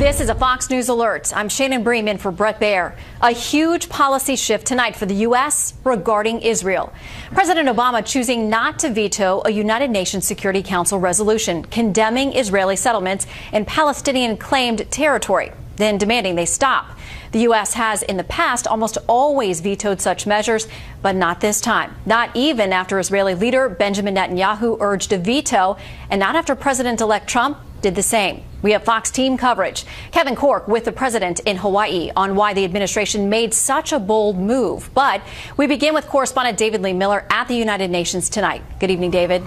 This is a Fox News Alert. I'm Shannon Bream in for Brett Baer. A huge policy shift tonight for the U.S. regarding Israel. President Obama choosing not to veto a United Nations Security Council resolution condemning Israeli settlements in Palestinian-claimed territory, then demanding they stop. The U.S. has in the past almost always vetoed such measures, but not this time. Not even after Israeli leader Benjamin Netanyahu urged a veto, and not after President-elect Trump did the same. We have Fox team coverage. Kevin Corke with the president in Hawaii on why the administration made such a bold move. But we begin with correspondent David Lee Miller at the United Nations tonight. Good evening, David.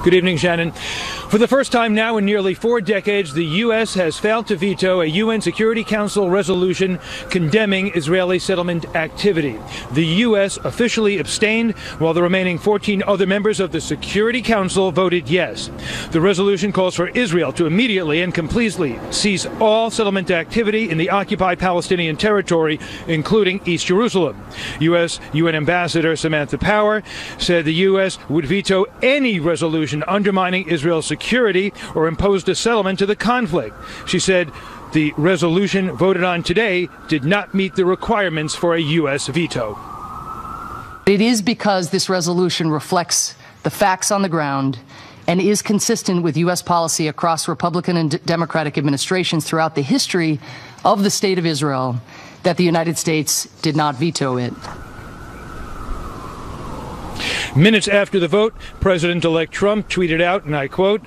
Good evening, Shannon. For the first time now in nearly 4 decades, the U.S. has failed to veto a UN Security Council resolution condemning Israeli settlement activity. The U.S. officially abstained, while the remaining 14 other members of the Security Council voted yes. The resolution calls for Israel to immediately and completely cease all settlement activity in the occupied Palestinian territory, including East Jerusalem. U.S. UN Ambassador Samantha Power said the U.S. would veto any resolution undermining Israel's security or imposed a settlement to the conflict. She said the resolution voted on today did not meet the requirements for a U.S. veto. It is because this resolution reflects the facts on the ground and is consistent with U.S. policy across Republican and Democratic administrations throughout the history of the State of Israel that the United States did not veto it. Minutes after the vote, President-elect Trump tweeted out, and I quote,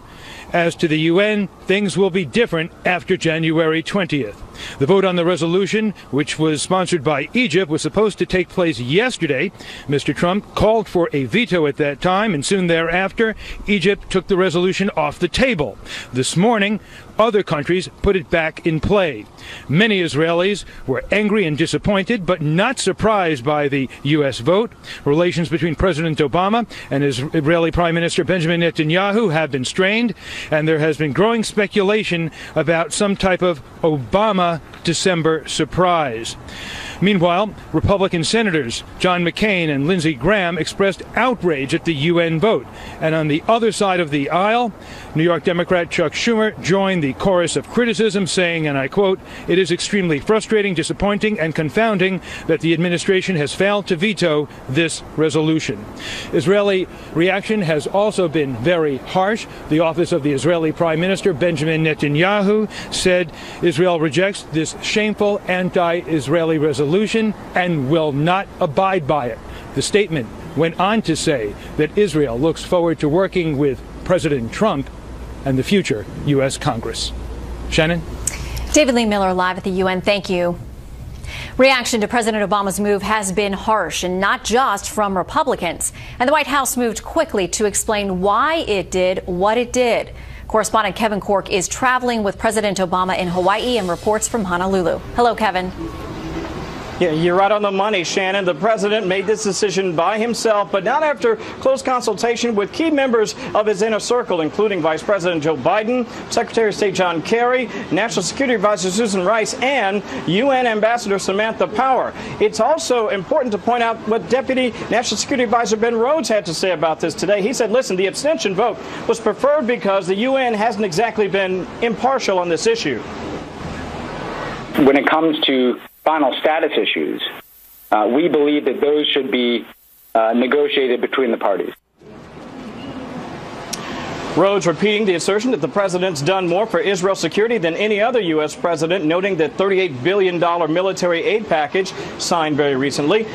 "As to the UN, things will be different after January 20th. The vote on the resolution, which was sponsored by Egypt, was supposed to take place yesterday. Mr. Trump called for a veto at that time, and soon thereafter, Egypt took the resolution off the table. This morning, other countries put it back in play. Many Israelis were angry and disappointed, but not surprised by the U.S. vote. Relations between President Obama and Israeli Prime Minister Benjamin Netanyahu have been strained, and there has been growing speculation about some type of Obama December surprise." Meanwhile, Republican Senators John McCain and Lindsey Graham expressed outrage at the UN vote. And on the other side of the aisle, New York Democrat Chuck Schumer joined the chorus of criticism, saying, and I quote, "It is extremely frustrating, disappointing, and confounding that the administration has failed to veto this resolution." Israeli reaction has also been very harsh. The office of the Israeli Prime Minister, Benjamin Netanyahu, said Israel rejects this shameful anti-Israeli resolution and will not abide by it. The statement went on to say that Israel looks forward to working with President Trump and the future U.S. Congress. Shannon? David Lee Miller live at the UN. Thank you. Reaction to President Obama's move has been harsh, and not just from Republicans. And the White House moved quickly to explain why it did what it did. Correspondent Kevin Corke is traveling with President Obama in Hawaii and reports from Honolulu. Hello, Kevin. Yeah, you're right on the money, Shannon. The president made this decision by himself, but not after close consultation with key members of his inner circle, including Vice President Joe Biden, Secretary of State John Kerry, National Security Advisor Susan Rice, and UN Ambassador Samantha Power. It's also important to point out what Deputy National Security Advisor Ben Rhodes had to say about this today. He said, listen, the abstention vote was preferred because the UN hasn't exactly been impartial on this issue. When it comes to final status issues, we believe that those should be negotiated between the parties. Rhodes repeating the assertion that the president's done more for Israel's security than any other U.S. president, noting the $38 billion military aid package signed very recently.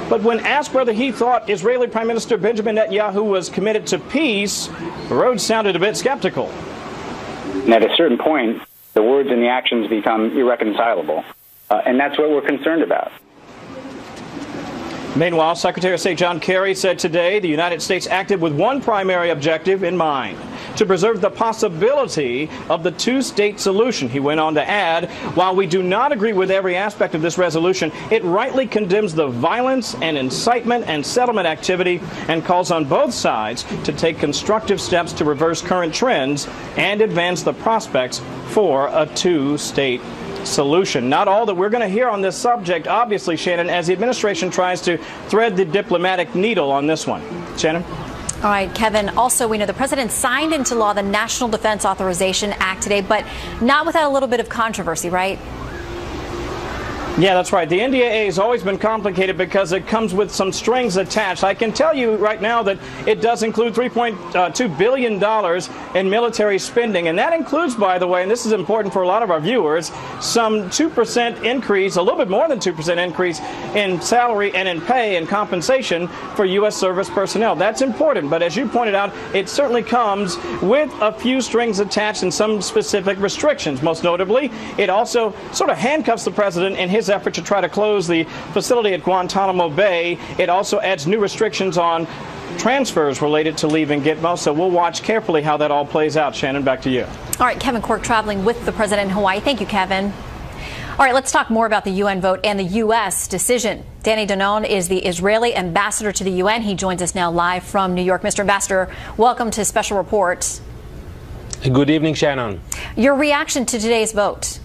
But when asked whether he thought Israeli Prime Minister Benjamin Netanyahu was committed to peace, Rhodes sounded a bit skeptical. And at a certain point, the words and the actions become irreconcilable. And that's what we're concerned about. Meanwhile, Secretary of State John Kerry said today the United States acted with one primary objective in mind: to preserve the possibility of the two-state solution. He went on to add, while we do not agree with every aspect of this resolution, it rightly condemns the violence and incitement and settlement activity and calls on both sides to take constructive steps to reverse current trends and advance the prospects for a two-state solution. Not all that we're going to hear on this subject, obviously, Shannon, as the administration tries to thread the diplomatic needle on this one. Shannon? All right, Kevin, also we know the president signed into law the National Defense Authorization Act today, but not without a little bit of controversy, right? Yeah, that's right. The NDAA has always been complicated because it comes with some strings attached. I can tell you right now that it does include $3.2 billion in military spending. And that includes, by the way, and this is important for a lot of our viewers, some 2% increase, a little bit more than 2% increase in salary and in pay and compensation for U.S. service personnel. That's important. But as you pointed out, it certainly comes with a few strings attached and some specific restrictions. Most notably, it also sort of handcuffs the president in his effort to try to close the facility at Guantanamo Bay. It also adds new restrictions on transfers related to leaving Gitmo. So we'll watch carefully how that all plays out. Shannon, back to you. All right, Kevin Quirk traveling with the president in Hawaii. Thank you, Kevin. All right, let's talk more about the UN vote and the U.S. decision. Danny Danon is the Israeli ambassador to the UN. He joins us now live from New York. Mr. Ambassador, welcome to Special Report. Good evening, Shannon. Your reaction to today's vote?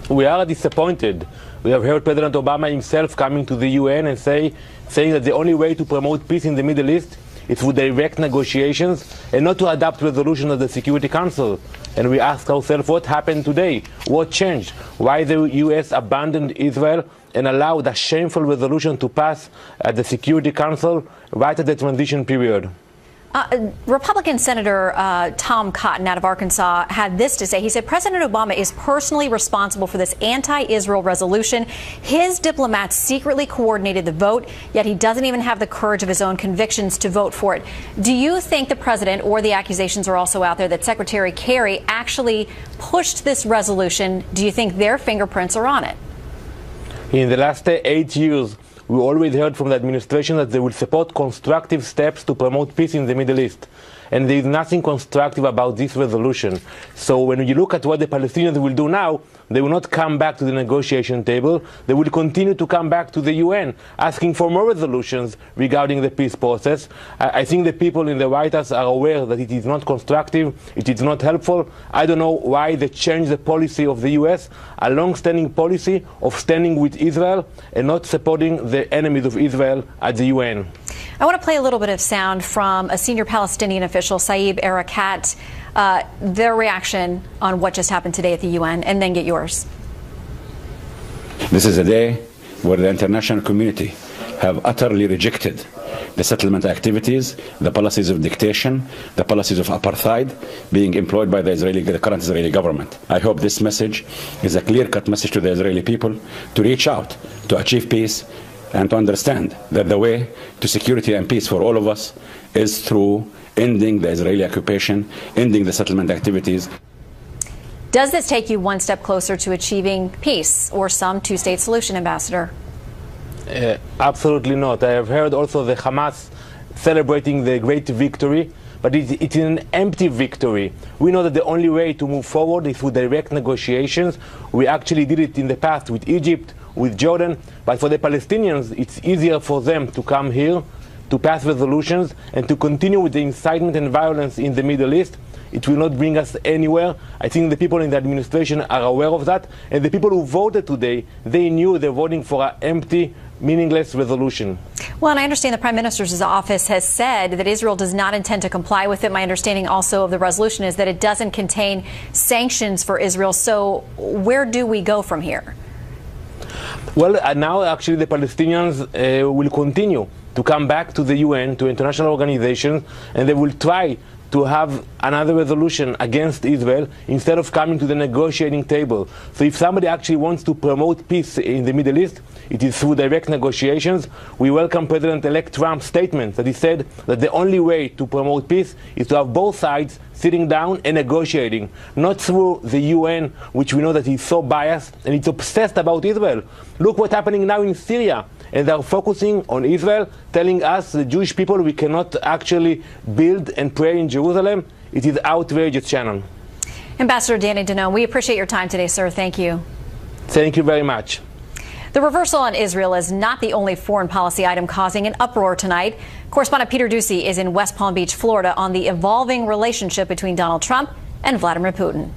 We are disappointed. We have heard President Obama himself coming to the UN and saying that the only way to promote peace in the Middle East is through direct negotiations and not to adopt resolutions of the Security Council. And we ask ourselves, what happened today? What changed? Why the US abandoned Israel and allowed a shameful resolution to pass at the Security Council right at the transition period? Republican Senator Tom Cotton out of Arkansas had this to say. He said President Obama is personally responsible for this anti-Israel resolution. His diplomats secretly coordinated the vote, yet he doesn't even have the courage of his own convictions to vote for it. Do you think the president, or the accusations are also out there, that Secretary Kerry actually pushed this resolution? Do you think their fingerprints are on it? In the last 8 years, we always heard from the administration that they will support constructive steps to promote peace in the Middle East. And there is nothing constructive about this resolution. So when you look at what the Palestinians will do now, they will not come back to the negotiation table. They will continue to come back to the UN, asking for more resolutions regarding the peace process. I think the people in the White House are aware that it is not constructive, it is not helpful. I don't know why they changed the policy of the US, a long-standing policy of standing with Israel and not supporting the enemies of Israel at the UN. I want to play a little bit of sound from a senior Palestinian official, Saeb Erekat, their reaction on what just happened today at the UN, and then get yours. This is a day where the international community have utterly rejected the settlement activities, the policies of dictation, the policies of apartheid being employed by the current Israeli government. I hope this message is a clear-cut message to the Israeli people to reach out to achieve peace and to understand that the way to security and peace for all of us is through ending the Israeli occupation, ending the settlement activities. Does this take you one step closer to achieving peace or some two-state solution, Ambassador? Absolutely not. I have heard also the Hamas celebrating the great victory, but it's an empty victory. We know that the only way to move forward is through direct negotiations. We actually did it in the past with Egypt, with Jordan, but for the Palestinians, it's easier for them to come here, to pass resolutions, and to continue with the incitement and violence in the Middle East. It will not bring us anywhere. I think the people in the administration are aware of that, and the people who voted today, they knew they're voting for an empty, meaningless resolution. Well, and I understand the Prime Minister's office has said that Israel does not intend to comply with it. My understanding also of the resolution is that it doesn't contain sanctions for Israel. So where do we go from here? Well, now actually the Palestinians will continue to come back to the UN, to international organizations, and they will try to have another resolution against Israel instead of coming to the negotiating table. So if somebody actually wants to promote peace in the Middle East, it is through direct negotiations. We welcome President-elect Trump's statement that he said that the only way to promote peace is to have both sides sitting down and negotiating, not through the UN, which we know that is so biased and it's obsessed about Israel. Look what's happening now in Syria. And they're focusing on Israel, telling us, the Jewish people, we cannot actually build and pray in Jerusalem. It is outrageous, Shannon. Ambassador Danny Danon, we appreciate your time today, sir. Thank you. Thank you very much. The reversal on Israel is not the only foreign policy item causing an uproar tonight. Correspondent Peter Doocy is in West Palm Beach, Florida, on the evolving relationship between Donald Trump and Vladimir Putin.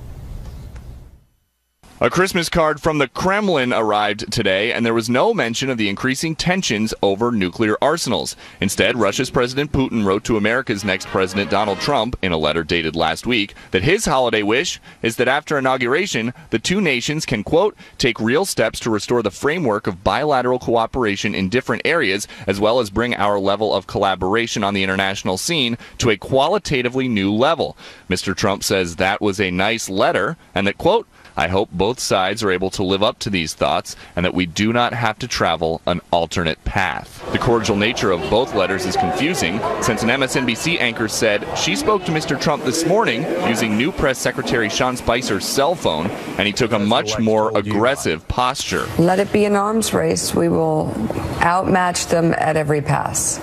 A Christmas card from the Kremlin arrived today, and there was no mention of the increasing tensions over nuclear arsenals. Instead, Russia's President Putin wrote to America's next president, Donald Trump, in a letter dated last week, that his holiday wish is that after inauguration, the two nations can, quote, take real steps to restore the framework of bilateral cooperation in different areas, as well as bring our level of collaboration on the international scene to a qualitatively new level. Mr. Trump says that was a nice letter, and that, quote, I hope both sides are able to live up to these thoughts and that we do not have to travel an alternate path. The cordial nature of both letters is confusing since an MSNBC anchor said she spoke to Mr. Trump this morning using new press secretary Sean Spicer's cell phone, and he took a much more aggressive posture. Let it be an arms race. We will outmatch them at every pass.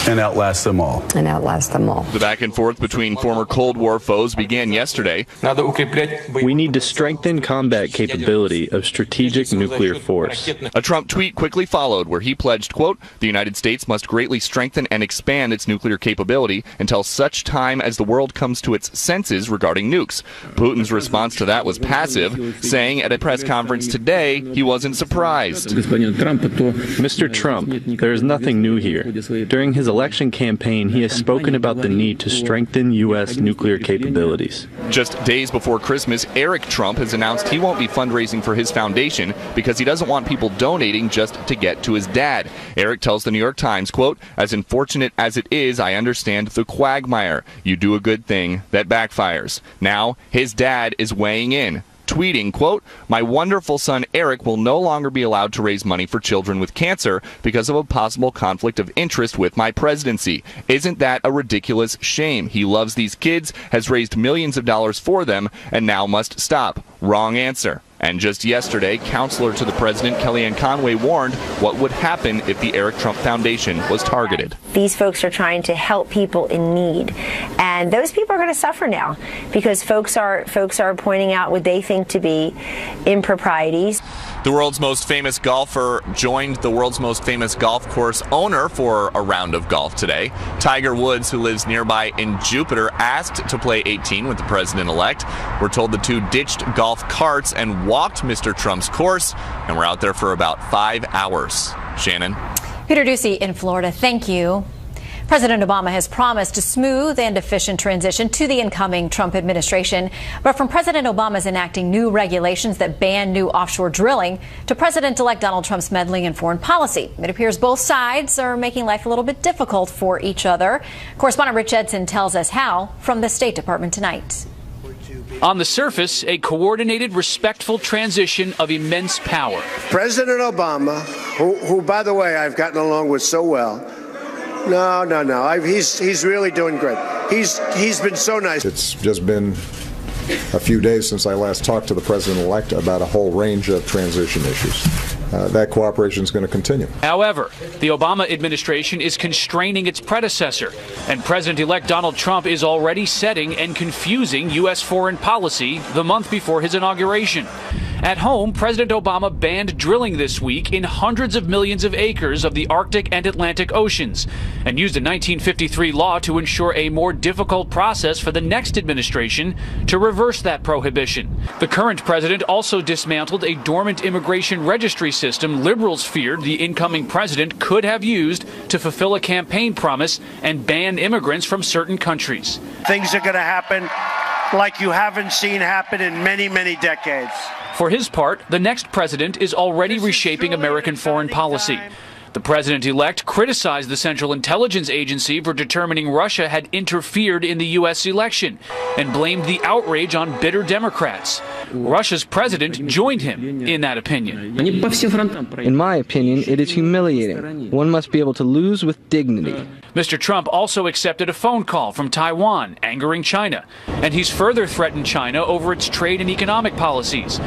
And outlast them all. And outlast them all. The back and forth between former Cold War foes began yesterday. We need to strengthen combat capability of strategic nuclear force. A Trump tweet quickly followed where he pledged, quote, the United States must greatly strengthen and expand its nuclear capability until such time as the world comes to its senses regarding nukes. Putin's response to that was passive, saying at a press conference today he wasn't surprised. Mr. Trump, there is nothing new here. During his election campaign, he has spoken about the need to strengthen U.S. nuclear capabilities. Just days before Christmas, Eric Trump has announced he won't be fundraising for his foundation because he doesn't want people donating just to get to his dad. Eric tells the New York Times, quote, as unfortunate as it is, I understand the quagmire. You do a good thing that backfires. Now, his dad is weighing in, tweeting, quote, my wonderful son Eric will no longer be allowed to raise money for children with cancer because of a possible conflict of interest with my presidency. Isn't that a ridiculous shame? He loves these kids, has raised millions of dollars for them, and now must stop. Wrong answer. And just yesterday, counselor to the president, Kellyanne Conway, warned what would happen if the Eric Trump Foundation was targeted. These folks are trying to help people in need, and those people are going to suffer now because folks are pointing out what they think to be improprieties. The world's most famous golfer joined the world's most famous golf course owner for a round of golf today. Tiger Woods, who lives nearby in Jupiter, asked to play 18 with the president-elect. We're told the two ditched golf carts and walked Mr. Trump's course, and were out there for about 5 hours. Shannon? Peter Ducey in Florida, thank you. President Obama has promised a smooth and efficient transition to the incoming Trump administration. But from President Obama's enacting new regulations that ban new offshore drilling to President-elect Donald Trump's meddling in foreign policy, it appears both sides are making life a little bit difficult for each other. Correspondent Rich Edson tells us how from the State Department tonight. On the surface, a coordinated, respectful transition of immense power. President Obama, who by the way, I've gotten along with so well, No. He's really doing great. He's been so nice. It's just been a few days since I last talked to the president-elect about a whole range of transition issues. That cooperation is going to continue. However, the Obama administration is constraining its predecessor, and President-elect Donald Trump is already setting and confusing U.S. foreign policy the month before his inauguration. At home, President Obama banned drilling this week in hundreds of millions of acres of the Arctic and Atlantic Oceans and used a 1953 law to ensure a more difficult process for the next administration to reverse that prohibition. The current president also dismantled a dormant immigration registry system liberals feared the incoming president could have used to fulfill a campaign promise and ban immigrants from certain countries. Things are going to happen like you haven't seen happen in many, many decades. For his part, the next president is already reshaping American foreign policy. The president-elect criticized the Central Intelligence Agency for determining Russia had interfered in the U.S. election and blamed the outrage on bitter Democrats. Russia's president joined him in that opinion. In my opinion, it is humiliating. One must be able to lose with dignity. Mr. Trump also accepted a phone call from Taiwan, angering China, and he's further threatened China over its trade and economic policies.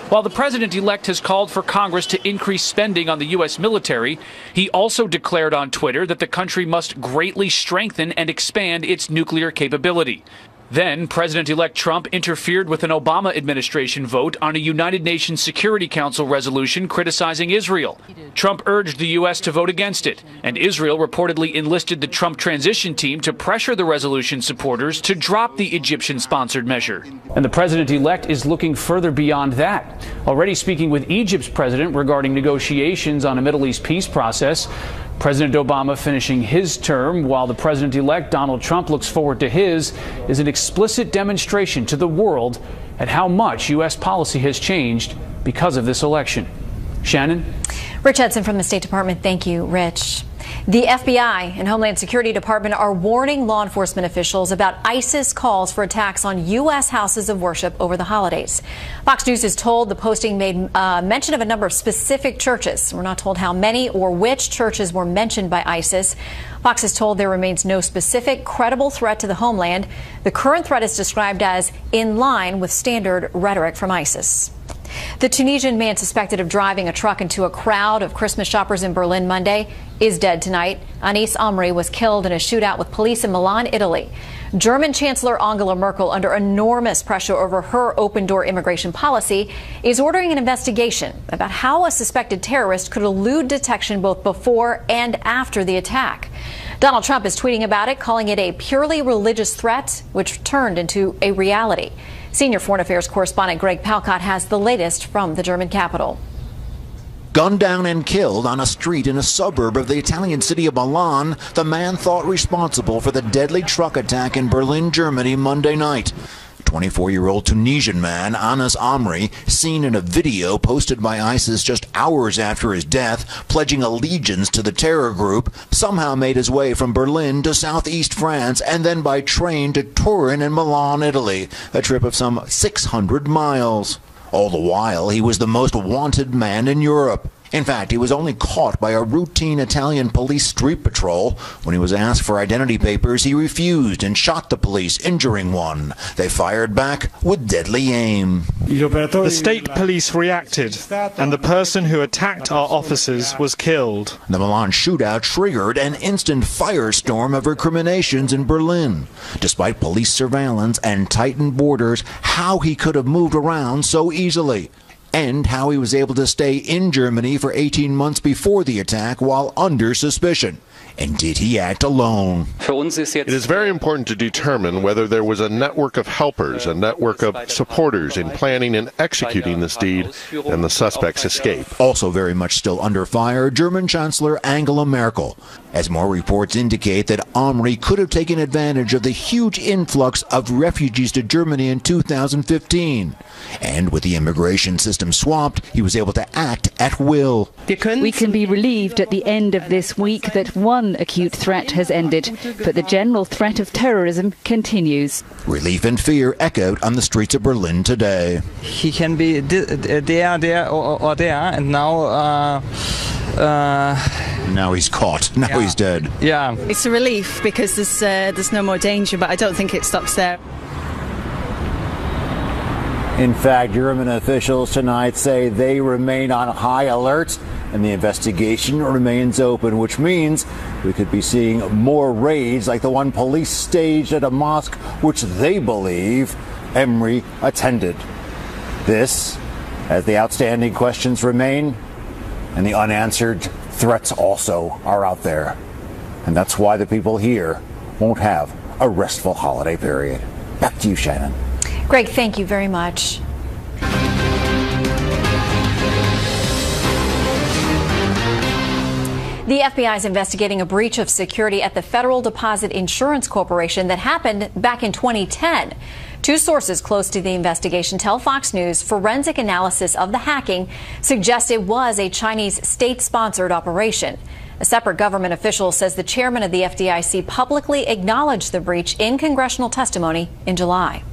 While the president-elect has called for Congress to increase spending on the U.S. military, he also declared on Twitter that the country must greatly strengthen and expand its nuclear capability. Then, President-elect Trump interfered with an Obama administration vote on a United Nations Security Council resolution criticizing Israel. Trump urged the U.S. to vote against it, and Israel reportedly enlisted the Trump transition team to pressure the resolution supporters to drop the Egyptian-sponsored measure. And the president-elect is looking further beyond that, already speaking with Egypt's president regarding negotiations on a Middle East peace process. President Obama finishing his term while the president-elect Donald Trump looks forward to his is an explicit demonstration to the world at how much U.S. policy has changed because of this election. Shannon? Rich Edson from the State Department. Thank you, Rich. The FBI and Homeland Security Department are warning law enforcement officials about ISIS calls for attacks on U.S. houses of worship over the holidays. Fox News is told the posting made mention of a number of specific churches. We're not told how many or which churches were mentioned by ISIS. Fox is told there remains no specific credible threat to the homeland. The current threat is described as in line with standard rhetoric from ISIS. The Tunisian man suspected of driving a truck into a crowd of Christmas shoppers in Berlin Monday is dead tonight. Anis Amri was killed in a shootout with police in Milan, Italy. German Chancellor Angela Merkel, under enormous pressure over her open-door immigration policy, is ordering an investigation about how a suspected terrorist could elude detection both before and after the attack. Donald Trump is tweeting about it, calling it a purely religious threat, which turned into a reality. Senior Foreign Affairs correspondent Greg Palcott has the latest from the German capital. Gunned down and killed on a street in a suburb of the Italian city of Milan, the man thought responsible for the deadly truck attack in Berlin, Germany, Monday night. 24-year-old Tunisian man Anis Amri, seen in a video posted by ISIS just hours after his death, pledging allegiance to the terror group, somehow made his way from Berlin to southeast France and then by train to Turin and Milan, Italy, a trip of some 600 miles. All the while, he was the most wanted man in Europe. In fact, he was only caught by a routine Italian police street patrol. When he was asked for identity papers, he refused and shot the police, injuring one. They fired back with deadly aim. The state police reacted, and the person who attacked our officers was killed. The Milan shootout triggered an instant firestorm of recriminations in Berlin. Despite police surveillance and tightened borders, how he could have moved around so easily. And how he was able to stay in Germany for 18 months before the attack while under suspicion. And did he act alone? It is very important to determine whether there was a network of helpers, a network of supporters in planning and executing this deed, and the suspect's escape. Also very much still under fire, German Chancellor Angela Merkel, as more reports indicate that Amri could have taken advantage of the huge influx of refugees to Germany in 2015. And with the immigration system swamped, he was able to act at will. We can be relieved at the end of this week that one acute threat has ended, but the general threat of terrorism continues. Relief and fear echoed on the streets of Berlin today. He can be there, or there, and now... Now he's caught. Now he's dead. Yeah. It's a relief because there's no more danger, but I don't think it stops there. In fact, German officials tonight say they remain on high alert and the investigation remains open, which means we could be seeing more raids like the one police staged at a mosque which they believe Amri attended. This, as the outstanding questions remain and the unanswered threats also are out there. And that's why the people here won't have a restful holiday period. Back to you, Shannon. Greg, thank you very much. The FBI is investigating a breach of security at the Federal Deposit Insurance Corporation that happened back in 2010. Two sources close to the investigation tell Fox News forensic analysis of the hacking suggests it was a Chinese state-sponsored operation. A separate government official says the chairman of the FDIC publicly acknowledged the breach in congressional testimony in July.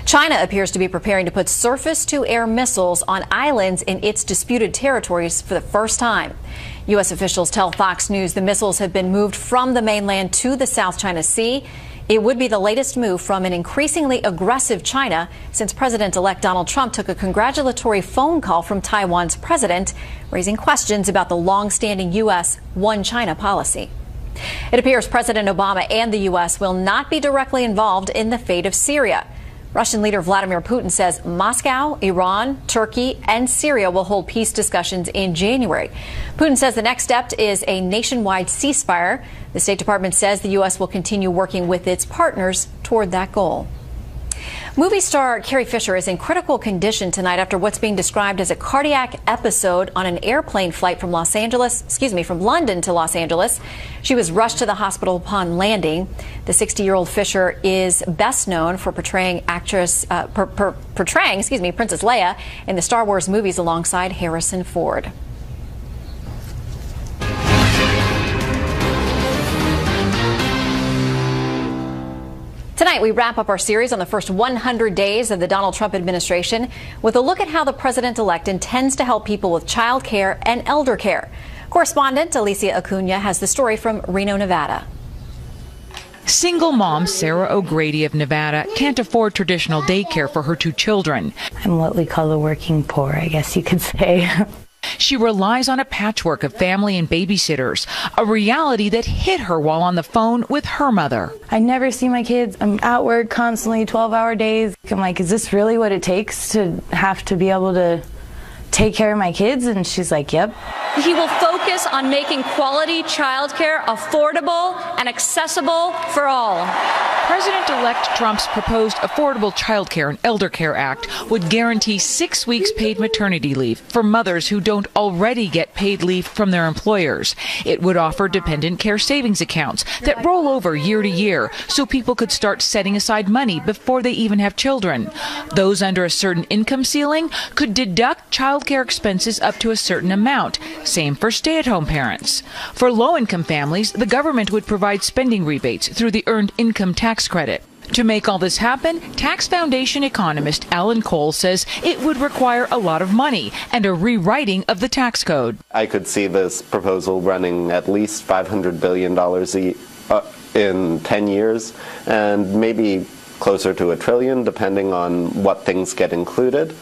China appears to be preparing to put surface-to-air missiles on islands in its disputed territories for the first time. U.S. officials tell Fox News the missiles have been moved from the mainland to the South China Sea. It would be the latest move from an increasingly aggressive China since President-elect Donald Trump took a congratulatory phone call from Taiwan's president, raising questions about the long-standing U.S. One China policy. It appears President Obama and the U.S. will not be directly involved in the fate of Syria. Russian leader Vladimir Putin says Moscow, Iran, Turkey, and Syria will hold peace discussions in January. Putin says the next step is a nationwide ceasefire. The State Department says the U.S. will continue working with its partners toward that goal. Movie star Carrie Fisher is in critical condition tonight after what's being described as a cardiac episode on an airplane flight from London to Los Angeles. She was rushed to the hospital upon landing. The 60-year-old Fisher is best known for portraying Princess Leia in the Star Wars movies alongside Harrison Ford. Tonight, we wrap up our series on the first 100 days of the Donald Trump administration with a look at how the president-elect intends to help people with child care and elder care. Correspondent Alicia Acuna has the story from Reno, Nevada. Single mom Sarah O'Grady of Nevada can't afford traditional daycare for her 2 children. I'm what we call the working poor, I guess you could say. She relies on a patchwork of family and babysitters, a reality that hit her while on the phone with her mother. I never see my kids. I'm at work constantly, 12-hour days. I'm like, is this really what it takes to have to be able to take care of my kids? And she's like, yep. He will focus on making quality childcare affordable and accessible for all. President-elect Trump's proposed Affordable Child Care and Elder Care Act would guarantee 6 weeks paid maternity leave for mothers who don't already get paid leave from their employers. It would offer dependent care savings accounts that roll over year to year so people could start setting aside money before they even have children. Those under a certain income ceiling could deduct child care expenses up to a certain amount. Same for stay-at-home parents. For low-income families, the government would provide spending rebates through the Earned Income Tax Credit. To make all this happen, Tax Foundation economist Alan Cole says it would require a lot of money and a rewriting of the tax code. I could see this proposal running at least $500 billion in 10 years, and maybe closer to $1 trillion, depending on what things get included.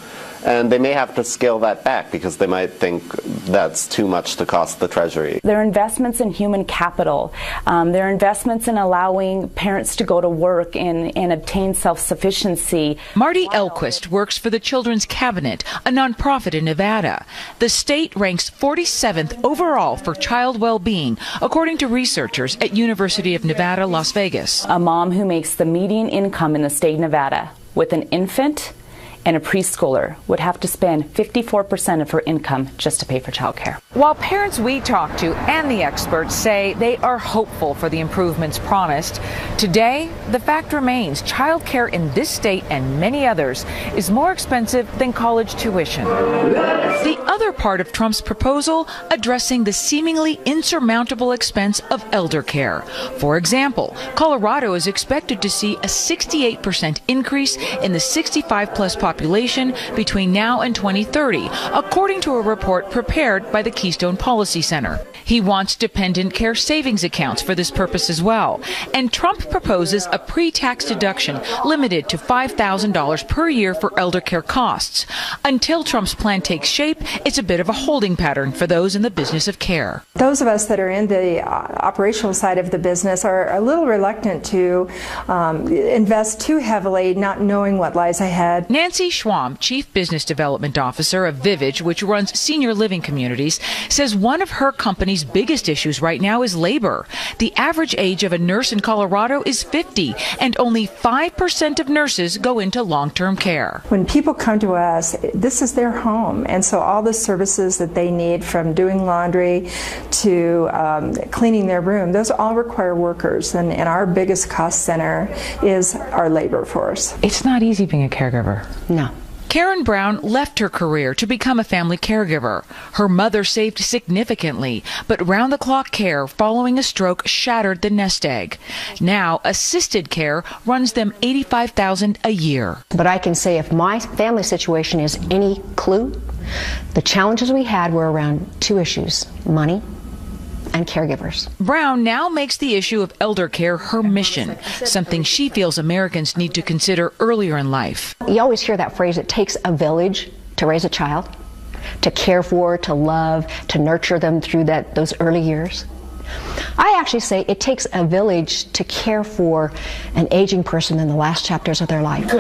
And they may have to scale that back because they might think that's too much to cost the Treasury. There are investments in human capital. There are investments in allowing parents to go to work and obtain self-sufficiency. Marty Elquist works for the Children's Cabinet, a nonprofit in Nevada. The state ranks 47th overall for child well-being, according to researchers at University of Nevada, Las Vegas. A mom who makes the median income in the state of Nevada with an infant and a preschooler would have to spend 54% of her income just to pay for childcare. While parents we talk to and the experts say they are hopeful for the improvements promised, today the fact remains childcare in this state and many others is more expensive than college tuition. The other part of Trump's proposal addressing the seemingly insurmountable expense of elder care. For example, Colorado is expected to see a 68% increase in the 65-plus population between now and 2030, according to a report prepared by the Keystone Policy Center. He wants dependent care savings accounts for this purpose as well. And Trump proposes a pre-tax deduction limited to $5,000 per year for elder care costs. Until Trump's plan takes shape, it's a bit of a holding pattern for those in the business of care. Those of us that are in the operational side of the business are a little reluctant to invest too heavily, not knowing what lies ahead. Nancy Schwam, Chief Business Development Officer of Vivage, which runs senior living communities, says one of her company's biggest issues right now is labor. The average age of a nurse in Colorado is 50, and only 5% of nurses go into long-term care. When people come to us, this is their home, and so all the services that they need, from doing laundry to cleaning their room, those all require workers, and our biggest cost center is our labor force. It's not easy being a caregiver. No. Karen Brown left her career to become a family caregiver. Her mother saved significantly, but round-the-clock care following a stroke shattered the nest egg. Now, assisted care runs them $85,000 a year. But I can say if my family situation is any clue, the challenges we had were around 2 issues: money and caregivers. Brown now makes the issue of elder care her mission, something she feels Americans need to consider earlier in life. You always hear that phrase, it takes a village to raise a child, to care for, to love, to nurture them through those early years. I actually say it takes a village to care for an aging person in the last chapters of their life.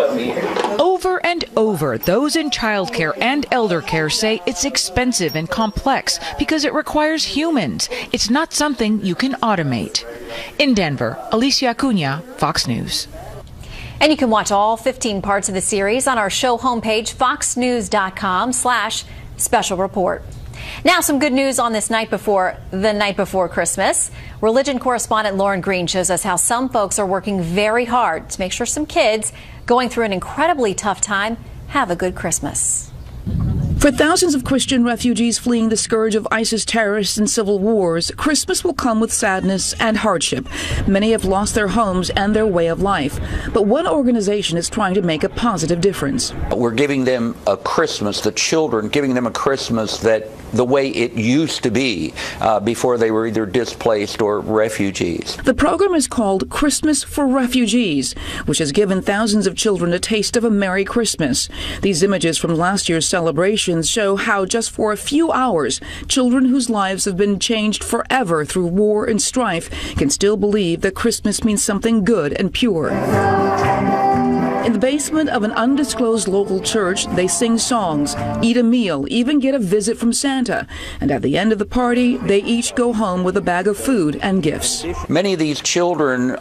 Over and over, those in childcare and elder care say it's expensive and complex because it requires humans. It's not something you can automate. In Denver, Alicia Acuna, Fox News. And you can watch all 15 parts of the series on our show homepage, foxnews.com/special report. Now, some good news on this night before Christmas. Religion correspondent Lauren Green shows us how some folks are working very hard to make sure some kids going through an incredibly tough time have a good Christmas. For thousands of Christian refugees fleeing the scourge of ISIS terrorists and civil wars, Christmas will come with sadness and hardship. Many have lost their homes and their way of life. But one organization is trying to make a positive difference. We're giving them a Christmas, the children, giving them a Christmas that the way it used to be before they were either displaced or refugees. The program is called Christmas for Refugees, which has given thousands of children a taste of a Merry Christmas. These images from last year's celebrations show how just for a few hours, children whose lives have been changed forever through war and strife can still believe that Christmas means something good and pure. In the basement of an undisclosed local church, they sing songs, eat a meal, even get a visit from Santa. And at the end of the party, they each go home with a bag of food and gifts. Many of these children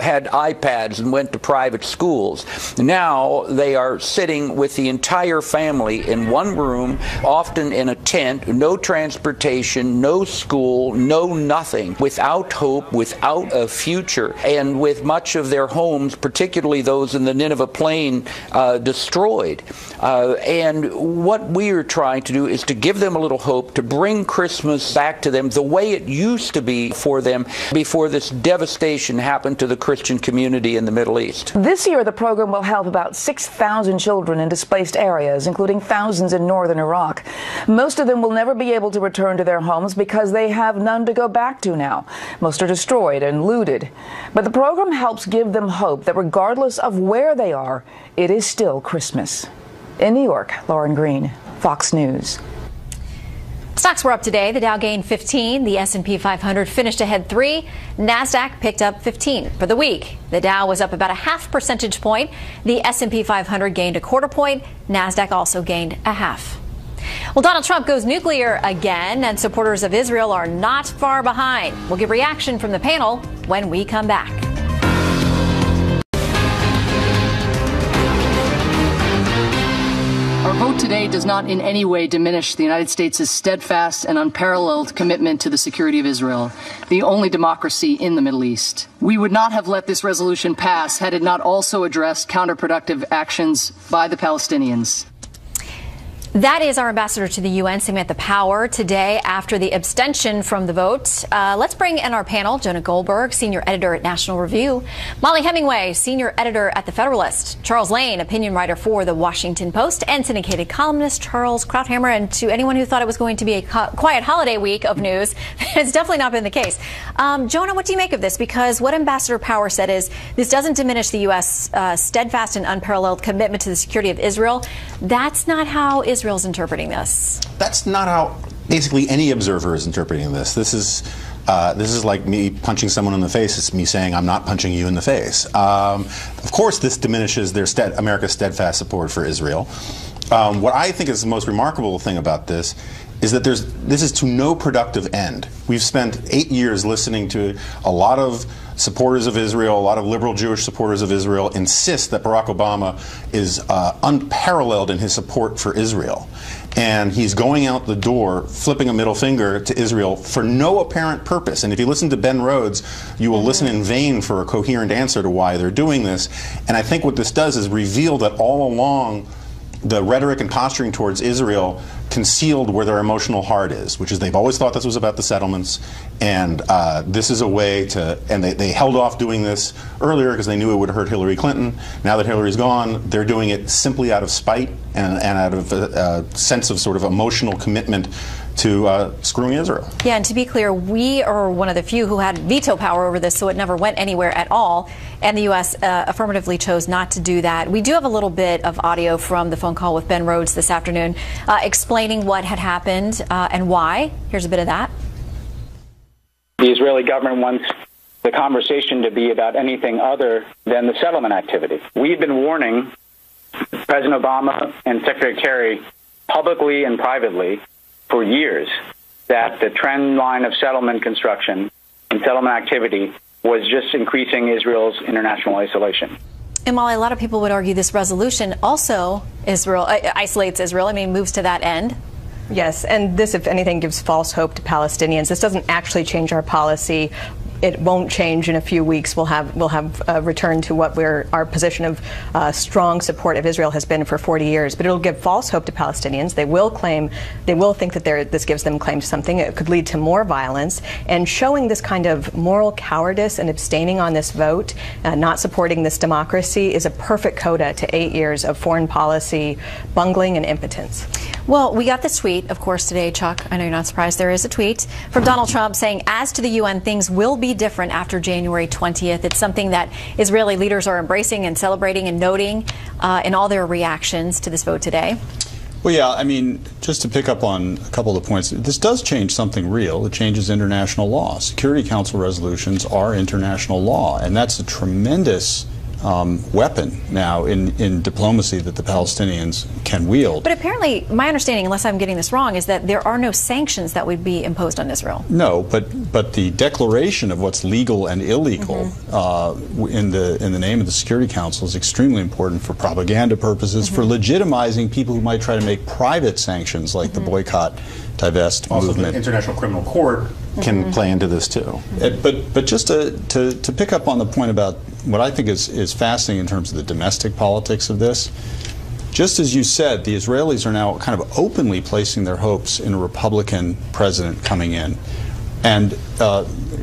had iPads and went to private schools. Now they are sitting with the entire family in one room, often in a tent, no transportation, no school, no nothing, without hope, without a future, and with much of their homes, particularly those in the Nineveh Plain, destroyed. And what we are trying to do is to give them a little hope, to bring Christmas back to them the way it used to be for them before this devastation happened to the Christian community in the Middle East. This year, the program will help about 6,000 children in displaced areas, including thousands in northern Iraq. Most of them will never be able to return to their homes because they have none to go back to now. Most are destroyed and looted. But the program helps give them hope that regardless of where they are, it is still Christmas. In New York, Lauren Green, Fox News. Stocks were up today. The Dow gained 15. The S&P 500 finished ahead 3. NASDAQ picked up 15. For the week, the Dow was up about a half percentage point. The S&P 500 gained a quarter point. NASDAQ also gained a half. Well, Donald Trump goes nuclear again, and supporters of Israel are not far behind. We'll get reaction from the panel when we come back. Our vote today does not in any way diminish the United States' steadfast and unparalleled commitment to the security of Israel, the only democracy in the Middle East. We would not have let this resolution pass had it not also addressed counterproductive actions by the Palestinians. That is our ambassador to the UN, Samantha Power, today after the abstention from the vote. Let's bring in our panel, Jonah Goldberg, senior editor at National Review, Molly Hemingway, senior editor at The Federalist, Charles Lane, opinion writer for The Washington Post, and syndicated columnist Charles Krauthammer. And to anyone who thought it was going to be a quiet holiday week of news, it's definitely not been the case. Jonah, what do you make of this? Because what Ambassador Power said is this doesn't diminish the U.S. Steadfast and unparalleled commitment to the security of Israel. That's not how Israel's interpreting this. That's not how basically any observer is interpreting this. This is like me punching someone in the face. It's me saying I'm not punching you in the face. Of course, this diminishes their America's steadfast support for Israel. What I think is the most remarkable thing about this is that this is to no productive end. We've spent 8 years listening to a lot of supporters of Israel, a lot of liberal Jewish supporters of Israel insist that Barack Obama is unparalleled in his support for Israel. And he's going out the door, flipping a middle finger to Israel for no apparent purpose. And if you listen to Ben Rhodes, you will listen in vain for a coherent answer to why they're doing this. And I think what this does is reveal that all along the rhetoric and posturing towards Israel concealed where their emotional heart is, which is they've always thought this was about the settlements, and this is a way to, and they held off doing this earlier because they knew it would hurt Hillary Clinton. Now that Hillary's gone, they're doing it simply out of spite and out of a sense of sort of emotional commitment to screwing Israel. Yeah, and to be clear, we are one of the few who had veto power over this, so it never went anywhere at all. And the U.S. Affirmatively chose not to do that. We do have a little bit of audio from the phone call with Ben Rhodes this afternoon explaining what had happened and why. Here's a bit of that. the Israeli government wants the conversation to be about anything other than the settlement activity. We've been warning President Obama and Secretary Kerry publicly and privately for years that the trend line of settlement construction and settlement activity was just increasing Israel's international isolation. And while a lot of people would argue this resolution also isolates Israel, I mean, moves to that end. Yes, and this, if anything, gives false hope to Palestinians. This doesn't actually change our policy. It won't change in a few weeks. We'll have a return to what our position of strong support of Israel has been for 40 years. But it'll give false hope to Palestinians. They will think that this gives them claim to something. It could lead to more violence. And showing this kind of moral cowardice and abstaining on this vote, not supporting this democracy, is a perfect coda to 8 years of foreign policy bungling and impotence. Well, we got this tweet, of course, today, Chuck. I know you're not surprised. There is a tweet from Donald Trump saying, as to the UN, things will be different after January 20th. It's something that Israeli leaders are embracing and celebrating and noting in all their reactions to this vote today. Well, yeah, I mean, just to pick up on a couple of the points, this does change something real. It changes international law. Security Council resolutions are international law, and that's a tremendous weapon now in diplomacy that the Palestinians can wield. But apparently, my understanding, unless I'm getting this wrong, is that there are no sanctions that would be imposed on Israel. No, but the declaration of what's legal and illegal in the name of the Security Council is extremely important for propaganda purposes, for legitimizing people who might try to make private sanctions like the boycott, divest movement. Also, the International Criminal Court can play into this too. But just to pick up on the point about what I think is fascinating in terms of the domestic politics of this, just as you said, the Israelis are now kind of openly placing their hopes in a Republican president coming in and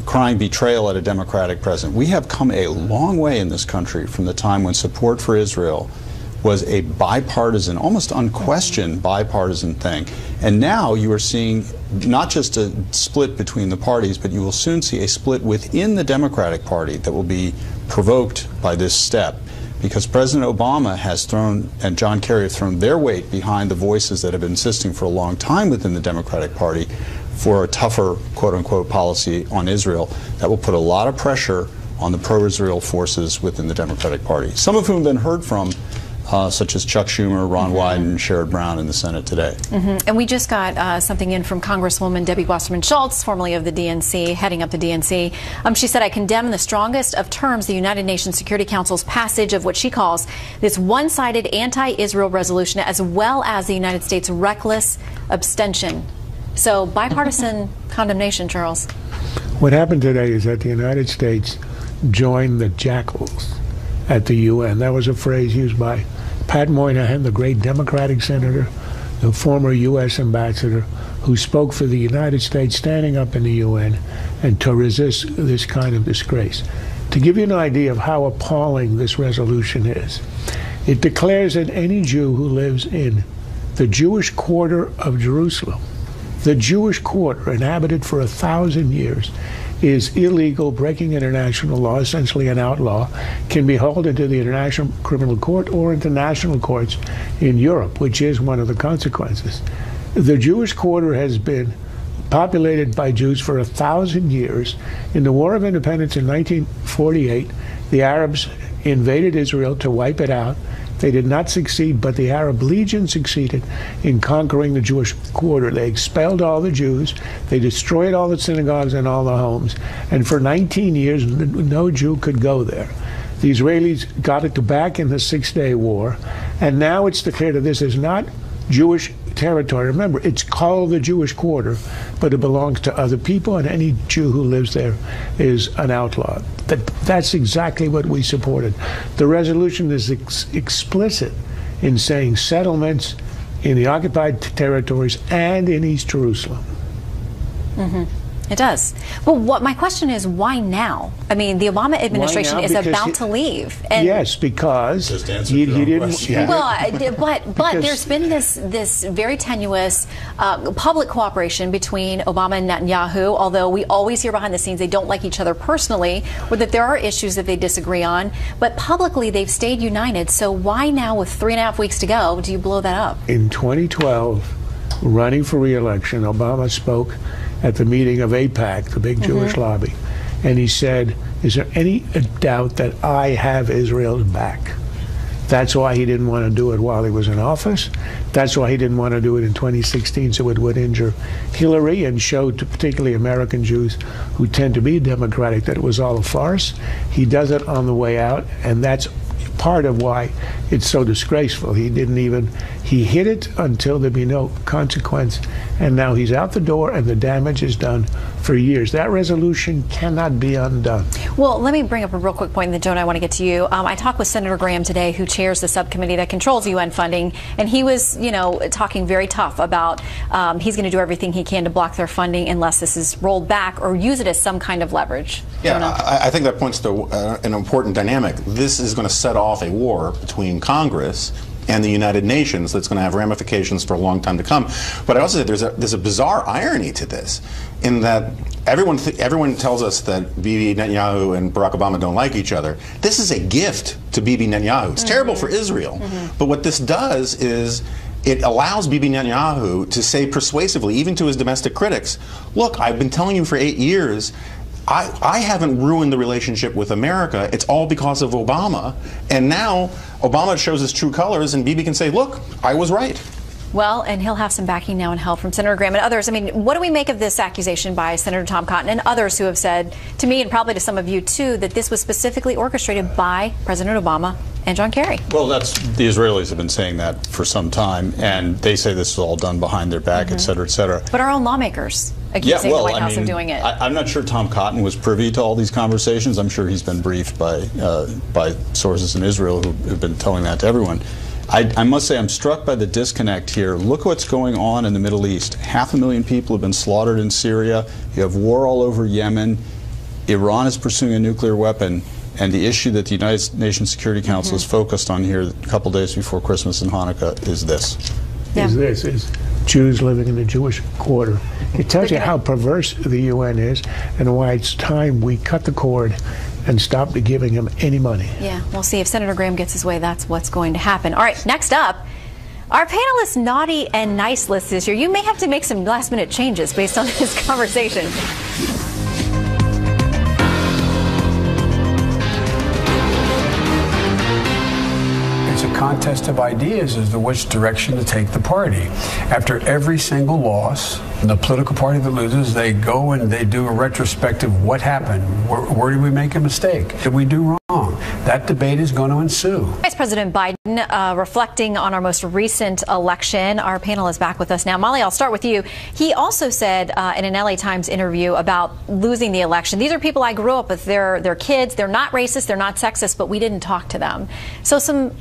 crying betrayal at a Democratic president. We have come a long way in this country from the time when support for Israel was a bipartisan, almost unquestioned bipartisan thing. And now you are seeing not just a split between the parties, but you will soon see a split within the Democratic Party that will be provoked by this step, because President Obama has thrown, and John Kerry have thrown their weight behind the voices that have been insisting for a long time within the Democratic Party for a tougher, quote-unquote, policy on Israel that will put a lot of pressure on the pro-Israel forces within the Democratic Party, some of whom have been heard from, such as Chuck Schumer, Ron Wyden, and Sherrod Brown in the Senate today. And we just got something in from Congresswoman Debbie Wasserman Schultz, formerly of the DNC, heading up the DNC. She said, I condemn in the strongest of terms the United Nations Security Council's passage of what she calls this one-sided anti-Israel resolution, as well as the United States' reckless abstention. So bipartisan condemnation, Charles. What happened today is that the United States joined the jackals at the UN. That was a phrase used by Pat Moynihan, the great Democratic senator, the former U.S. ambassador, who spoke for the United States standing up in the UN and to resist this kind of disgrace. To give you an idea of how appalling this resolution is, it declares that any Jew who lives in the Jewish quarter of Jerusalem, the Jewish quarter inhabited for 1,000 years, is illegal, breaking international law, essentially an outlaw, can be hauled into the International Criminal Court or into national courts in Europe, which is one of the consequences. The Jewish quarter has been populated by Jews for 1,000 years. In the War of Independence in 1948, the Arabs invaded Israel to wipe it out. They did not succeed, but the Arab Legion succeeded in conquering the Jewish quarter. They expelled all the Jews. They destroyed all the synagogues and all the homes. And for 19 years, no Jew could go there. The Israelis got it back in the Six-Day War. And now it's declared that this is not Jewish territory. Remember, it's called the Jewish quarter, but it belongs to other people, and any Jew who lives there is an outlaw. That's exactly what we supported. The resolution is explicit in saying settlements in the occupied territories and in East Jerusalem. It does. Well, my question is, why now? I mean, the Obama administration is about to leave. And yes, because he didn't. Well, but there's been this very tenuous public cooperation between Obama and Netanyahu, although we always hear behind the scenes they don't like each other personally, or that there are issues that they disagree on. But publicly, they've stayed united. So why now, with 3.5 weeks to go, do you blow that up? In 2012, running for re-election, Obama spoke at the meeting of AIPAC, the big Jewish lobby, and he said, "Is there any doubt that I have Israel's back?" That's why he didn't want to do it while he was in office. That's why he didn't want to do it in 2016, so it would injure Hillary and show to particularly American Jews who tend to be Democratic that it was all a farce. He does it on the way out, and that's part of why it's so disgraceful. He hid it until there'd be no consequence, and now he's out the door and the damage is done for years. That resolution cannot be undone. Well, let me bring up a real quick point, and then Joan, I want to get to you. I talked with Senator Graham today, who chairs the subcommittee that controls UN funding, and he was, talking very tough about he's going to do everything he can to block their funding unless this is rolled back or use it as some kind of leverage. Yeah, I think that points to an important dynamic. This is going to set off a war between Congress and the United Nations that's going to have ramifications for a long time to come. But I also say there's a bizarre irony to this, in that everyone tells us that Bibi Netanyahu and Barack Obama don't like each other. This is a gift to Bibi Netanyahu. It's terrible for Israel. But what this does is it allows Bibi Netanyahu to say persuasively, even to his domestic critics, look, I've been telling you for 8 years, I haven't ruined the relationship with America. It's all because of Obama. And now Obama shows his true colors, and Bibi can say, look, I was right. Well, and he'll have some backing now and help from Senator Graham and others. I mean, what do we make of this accusation by Senator Tom Cotton and others who have said to me, and probably to some of you too, that this was specifically orchestrated by President Obama and John Kerry? Well, the Israelis have been saying that for some time, and they say this is all done behind their back, et cetera, et cetera. But our own lawmakers accusing the White House of doing it. I'm not sure Tom Cotton was privy to all these conversations. I'm sure he's been briefed by sources in Israel who've been telling that to everyone. I must say I'm struck by the disconnect here. Look what's going on in the Middle East. 500,000 people have been slaughtered in Syria. You have war all over Yemen. Iran is pursuing a nuclear weapon. And the issue that the United Nations Security Council is focused on here a couple days before Christmas and Hanukkah is this. Is Jews living in the Jewish quarter. It tells you how perverse the UN is and why it's time we cut the cord and stop giving him any money. Yeah, we'll see if Senator Graham gets his way. That's what's going to happen. All right, next up, our panelists' naughty and nice list this year. You may have to make some last-minute changes based on this conversation. Contest of ideas as to which direction to take the party. After every single loss, the political party that loses, they go and they do a retrospective. What happened? Where did we make a mistake? Did we do wrong? That debate is going to ensue. Vice President Biden reflecting on our most recent election. Our panel is back with us now. Molly, I'll start with you. He also said in an LA Times interview about losing the election, these are people I grew up with. They're kids. They're not racist. They're not sexist, but we didn't talk to them. So some,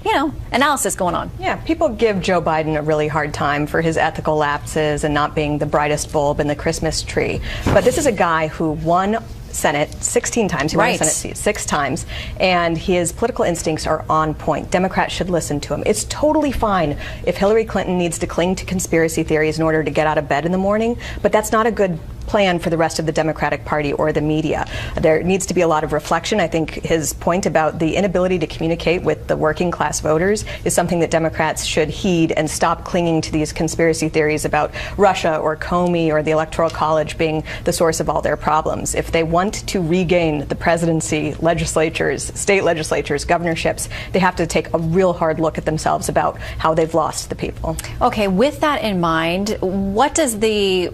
analysis going on. Yeah, people give Joe Biden a really hard time for his ethical lapses and not being the brightest bulb in the Christmas tree. But this is a guy who won Senate 16 times. He won the Senate seat 6 times, and his political instincts are on point. Democrats should listen to him. It's totally fine if Hillary Clinton needs to cling to conspiracy theories in order to get out of bed in the morning, but that's not a good plan for the rest of the Democratic Party or the media. There needs to be a lot of reflection. I think his point about the inability to communicate with the working class voters is something that Democrats should heed and stop clinging to these conspiracy theories about Russia or Comey or the Electoral College being the source of all their problems. If they want to regain the presidency, legislatures, state legislatures, governorships, they have to take a real hard look at themselves about how they've lost the people. Okay, with that in mind, what does the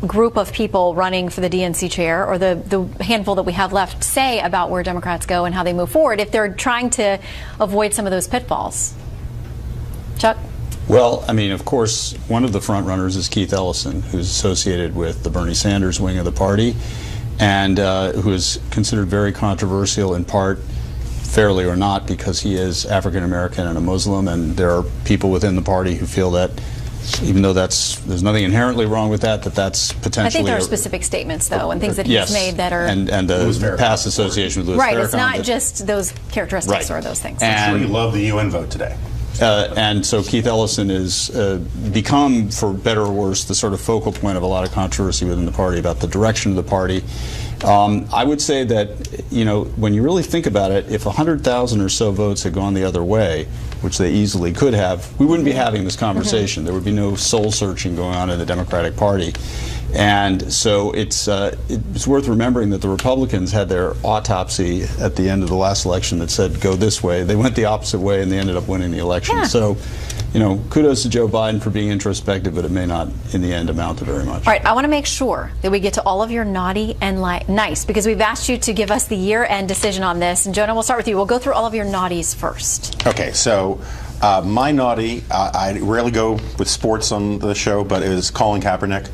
group of people running for the DNC chair, or the handful that we have left, say about where Democrats go and how they move forward if they're trying to avoid some of those pitfalls? Chuck? Well, I mean, of course, one of the front runners is Keith Ellison, who's associated with the Bernie Sanders wing of the party, and who is considered very controversial, in part, fairly or not, because he is African American and a Muslim, and there are people within the party who feel that, even though there's nothing inherently wrong with that, that's potentially... I think there are specific statements, though, and things that he's made that are... And the past association with Louis Farrakhan. Right, it's not just those characteristics or those things. I'm sure you love the UN vote today. And so Keith Ellison has become, for better or worse, the sort of focal point of a lot of controversy within the party about the direction of the party. I would say that, when you really think about it, if 100,000 or so votes had gone the other way, which they easily could have, we wouldn't be having this conversation. There would be no soul searching going on in the Democratic Party. And so it's worth remembering that the Republicans had their autopsy at the end of the last election that said go this way. They went the opposite way, and they ended up winning the election. Yeah. So, you know, kudos to Joe Biden for being introspective, but it may not, in the end, amount to very much. All right, I want to make sure that we get to all of your naughty and nice, because we've asked you to give us the year-end decision on this. And Jonah, we'll start with you. We'll go through all of your naughties first. Okay, so my naughty, I rarely go with sports on the show, but it was Colin Kaepernick,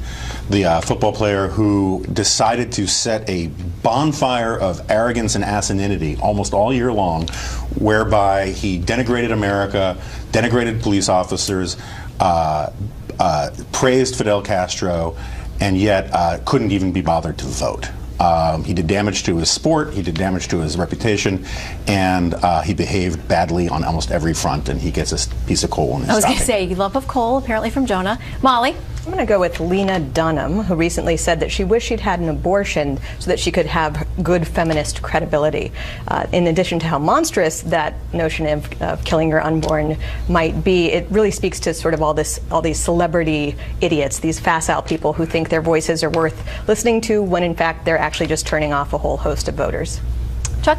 the football player who decided to set a bonfire of arrogance and asininity almost all year long, whereby he denigrated America, denigrated police officers, praised Fidel Castro, and yet couldn't even be bothered to vote. He did damage to his sport, he did damage to his reputation, and he behaved badly on almost every front, and he gets a piece of coal in his I was going to stocking. say, lump of coal, apparently from Jonah. Molly? I'm going to go with Lena Dunham, who recently said that she wished she'd had an abortion so that she could have good feminist credibility. In addition to how monstrous that notion of killing your unborn might be, it really speaks to sort of all these celebrity idiots, these facile people who think their voices are worth listening to when in fact they're actually just turning off a whole host of voters. Chuck?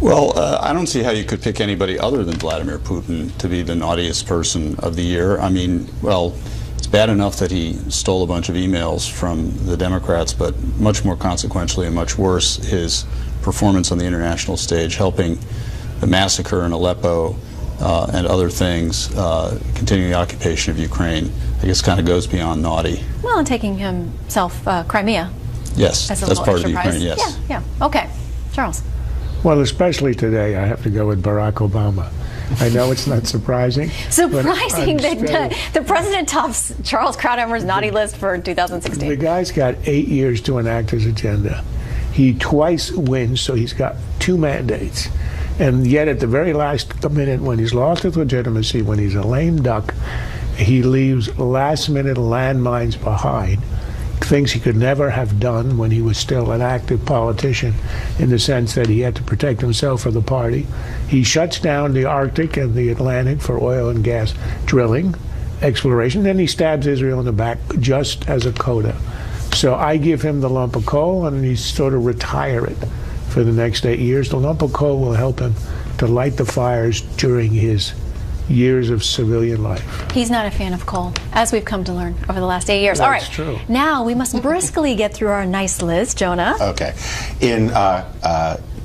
Well, I don't see how you could pick anybody other than Vladimir Putin to be the naughtiest person of the year. I mean, well, it's bad enough that he stole a bunch of emails from the Democrats, but much more consequentially and much worse, his performance on the international stage, helping the massacre in Aleppo and other things, continuing the occupation of Ukraine, I guess kind of goes beyond naughty. Well, and taking himself Crimea. Yes, as a that's little part of extra Ukraine, prize. yes. Yeah. Okay. Charles? Well, especially today, I have to go with Barack Obama. I know it's not surprising. Surprising that the president tops Charles Krauthammer's naughty list for 2016. The guy's got 8 years to enact his agenda. He twice wins, so he's got 2 mandates. And yet at the very last minute, when he's lost his legitimacy, when he's a lame duck, he leaves last-minute landmines behind, things he could never have done when he was still an active politician, in the sense that he had to protect himself or the party. He shuts down the Arctic and the Atlantic for oil and gas drilling, exploration, then he stabs Israel in the back just as a coda. So I give him the lump of coal, and he's sort of retire it for the next 8 years. The lump of coal will help him to light the fires during his years of civilian life. He's not a fan of coal, as we've come to learn over the last 8 years. That's all right, true. Now we must briskly get through our nice list. Jonah? Okay. In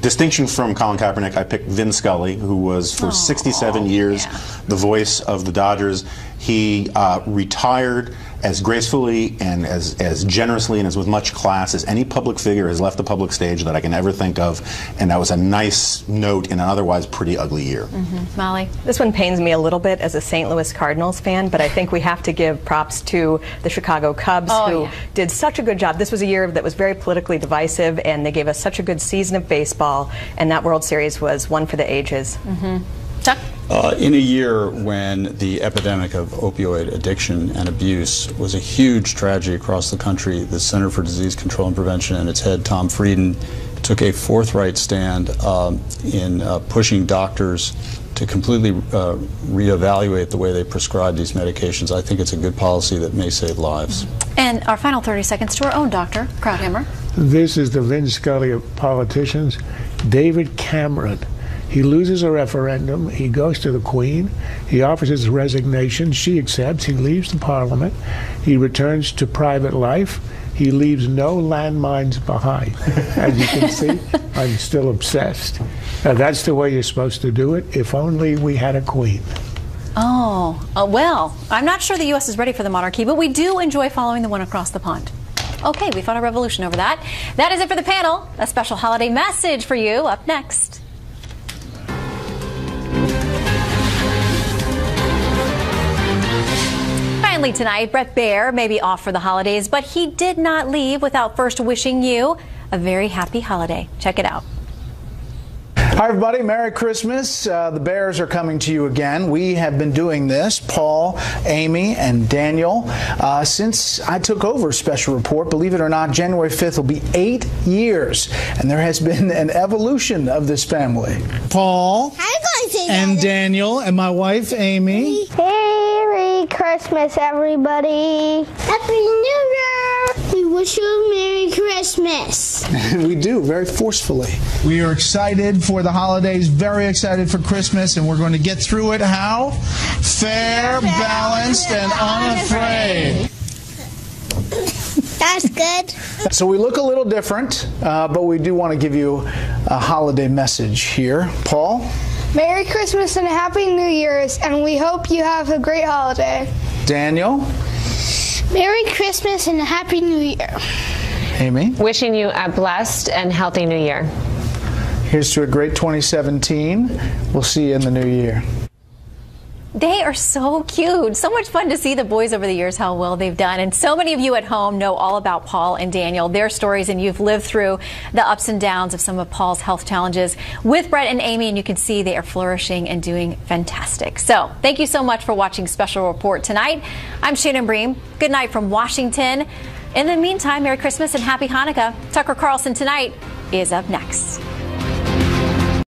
distinction from Colin Kaepernick, I picked Vin Scully, who was for 67 years the voice of the Dodgers. He retired as gracefully and as generously and as with much class as any public figure has left the public stage that I can ever think of, and that was a nice note in an otherwise pretty ugly year. Molly? This one pains me a little bit as a St. Louis Cardinals fan, but I think we have to give props to the Chicago Cubs, who did such a good job. This was a year that was very politically divisive, and they gave us such a good season of baseball, and that World Series was one for the ages. Chuck? In a year when the epidemic of opioid addiction and abuse was a huge tragedy across the country, the Center for Disease Control and Prevention and its head, Tom Frieden, took a forthright stand in pushing doctors to completely reevaluate the way they prescribe these medications. I think it's a good policy that may save lives. And our final 30 seconds to our own Dr. Krauthammer. This is the Vin Scully of politicians. David Cameron. He loses a referendum. He goes to the Queen. He offers his resignation. She accepts. He leaves the Parliament. He returns to private life. He leaves no landmines behind. As you can see, I'm still obsessed. That's the way you're supposed to do it. If only we had a queen. Well, I'm not sure the U.S. is ready for the monarchy, but we do enjoy following the one across the pond. Okay, we fought a revolution over that. That is it for the panel. A special holiday message for you up next. Finally tonight, Bret Baier may be off for the holidays, but he did not leave without first wishing you a very happy holiday. Check it out. Hi, everybody. Merry Christmas. The Bears are coming to you again. We have been doing this, Paul, Amy, and Daniel, since I took over Special Report. Believe it or not, January 5th will be 8 years, and there has been an evolution of this family. Paul and Daniel and my wife, Amy. Merry Christmas, everybody. Happy New Year. We wish you a Merry Christmas. We do, very forcefully. We are excited for the holidays, very excited for Christmas, and we're going to get through it how? Fair, balanced, and unafraid. That's good. So we look a little different, but we do want to give you a holiday message here. Paul? Merry Christmas and Happy New Year's, and we hope you have a great holiday. Daniel? Merry Christmas and Happy New Year. Amy? Wishing you a blessed and healthy New Year. Here's to a great 2017. We'll see you in the new year. They are so cute. So much fun to see the boys over the years, how well they've done. And so many of you at home know all about Paul and Daniel, their stories, and you've lived through the ups and downs of some of Paul's health challenges with Brett and Amy, and you can see they are flourishing and doing fantastic. So thank you so much for watching Special Report tonight. I'm Shannon Bream. Good night from Washington. In the meantime, Merry Christmas and Happy Hanukkah. Tucker Carlson Tonight is up next.